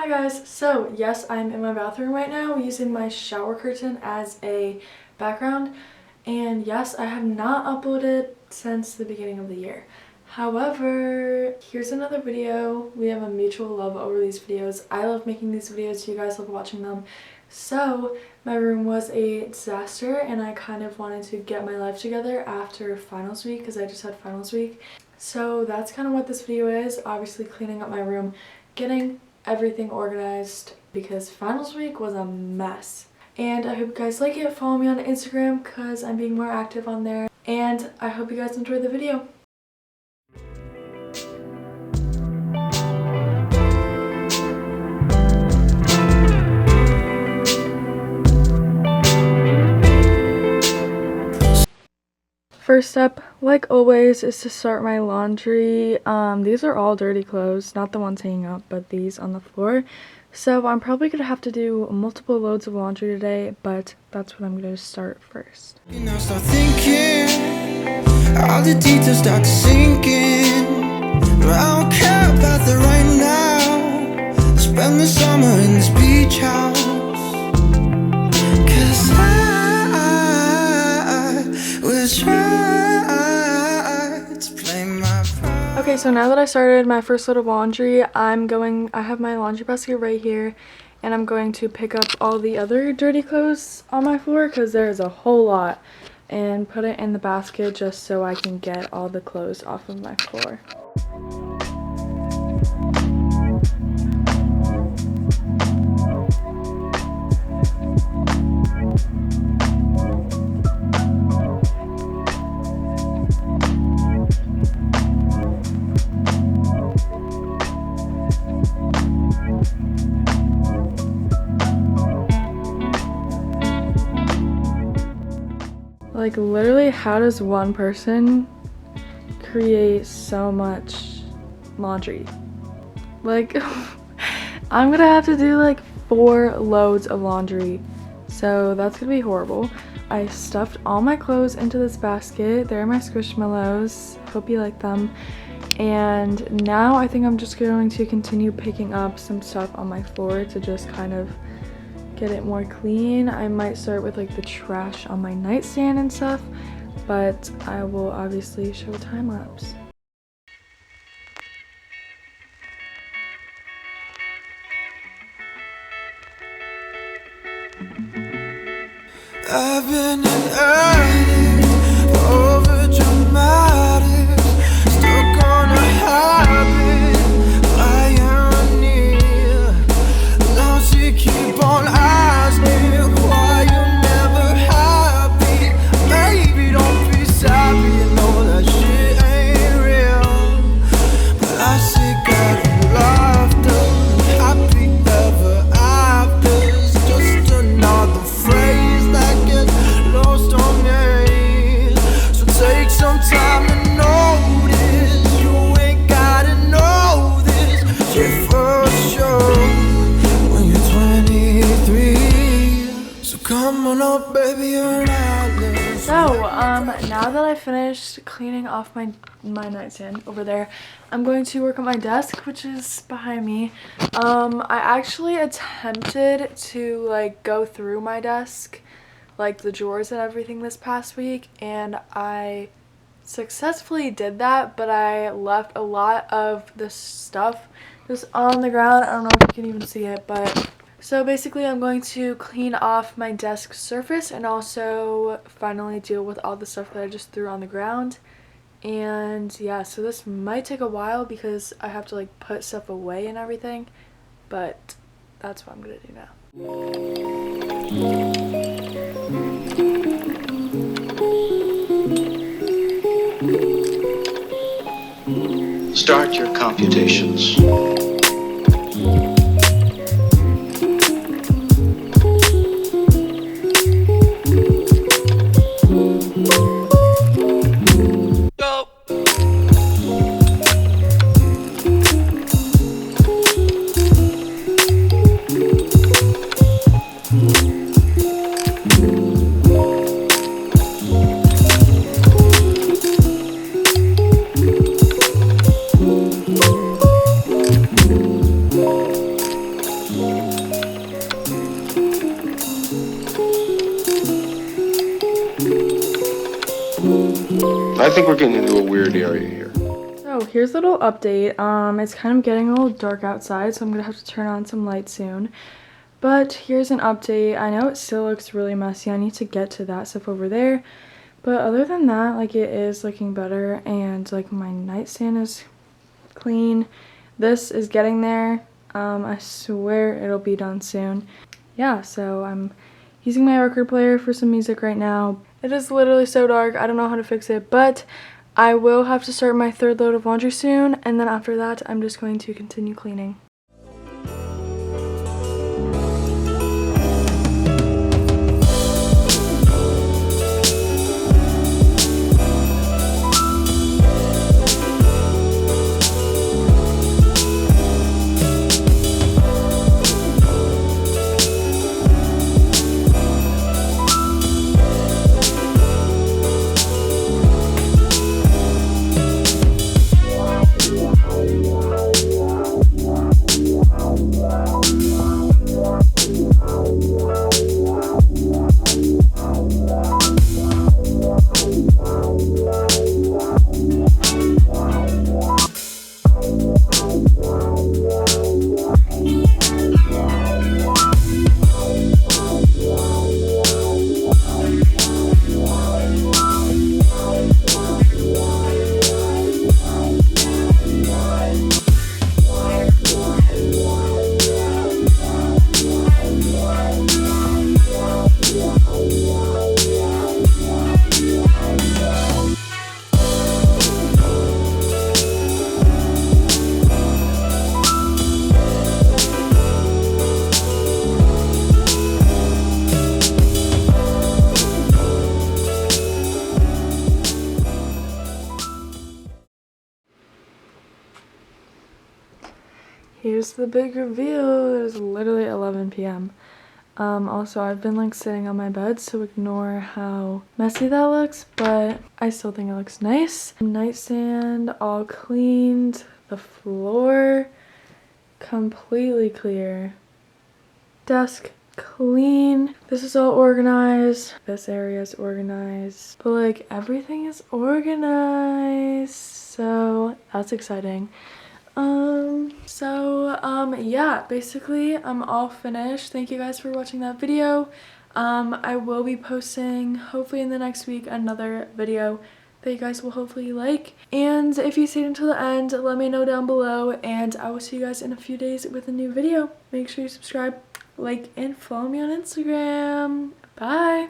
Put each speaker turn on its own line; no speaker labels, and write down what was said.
Hi guys, so yes, I'm in my bathroom right now using my shower curtain as a background, and yes, I have not uploaded since the beginning of the year. However, here's another video. We have a mutual love over these videos. I love making these videos, you guys love watching them. So my room was a disaster and I kind of wanted to get my life together after finals week because I just had finals week. So that's kind of what this video is, obviously cleaning up my room, getting everything organized because finals week was a mess. And I hope you guys like it. Follow me on Instagram because I'm being more active on there. And I hope you guys enjoyed the video. First step, like always, is to start my laundry. These are all dirty clothes, not the ones hanging up, but these on the floor. So I'm probably gonna have to do multiple loads of laundry today, but that's what I'm gonna start first.
Now start thinking, all the details start to sink in. I don't care about the right now. Spend the summer in this beach house. Cause I was trying to play my part.
Okay, so now that I started my first load of laundry, I have my laundry basket right here, and I'm going to pick up all the other dirty clothes on my floor because there's a whole lot, and put it in the basket just so I can get all the clothes off of my floor. Like, literally, how does one person create so much laundry? Like, I'm gonna have to do like 4 loads of laundry, so that's gonna be horrible. I stuffed all my clothes into this basket. They're my Squishmallows. Hope you like them. And now I think I'm just going to continue picking up some stuff on my floor to just kind of get it more clean. I might start with like the trash on my nightstand and stuff, but I will obviously show a time lapse.
I've been an addict, over dramatic, stuck on a habit, irony. Now she keep on asking why you never happy. Baby, don't be sappy, you know that shit ain't real. But I see God and laughter, happy ever after. It's just another phrase that gets lost on me. So take some time to notice. You ain't gotta know this shit for sure when you're 23. So come on up, baby, you're not late.
So, now that I finished cleaning off my nightstand over there, I'm going to work on my desk, which is behind me. I actually attempted to like go through my desk, like the drawers and everything this past week, and I successfully did that, but I left a lot of the stuff just on the ground. I don't know if you can even see it, but so basically I'm going to clean off my desk surface and also finally deal with all the stuff that I just threw on the ground. And yeah, so this might take a while because I have to like put stuff away and everything, but that's what I'm gonna do now.
Start your computations. I think we're getting into a weird area here.
So here's a little update. It's kind of getting a little dark outside, so I'm gonna have to turn on some light soon. But here's an update. I know it still looks really messy. I need to get to that stuff over there. But other than that, like, it is looking better, and like my nightstand is clean. This is getting there. I swear it'll be done soon. Yeah, so I'm using my record player for some music right now. It is literally so dark. I don't know how to fix it, but I will have to start my third load of laundry soon, and then after that, I'm just going to continue cleaning. Here's the big reveal. It is literally 11 p.m. Also, I've been like sitting on my bed, so ignore how messy that looks, but I still think it looks nice. Nightstand all cleaned. The floor completely clear. Desk clean. This is all organized. This area is organized. But like everything is organized. So that's exciting. Yeah, basically I'm all finished. Thank you guys for watching that video. I will be posting hopefully in the next week another video that you guys will hopefully like. And if you stayed until the end, let me know down below, and I will see you guys in a few days with a new video. Make sure you subscribe, like, and follow me on Instagram. Bye!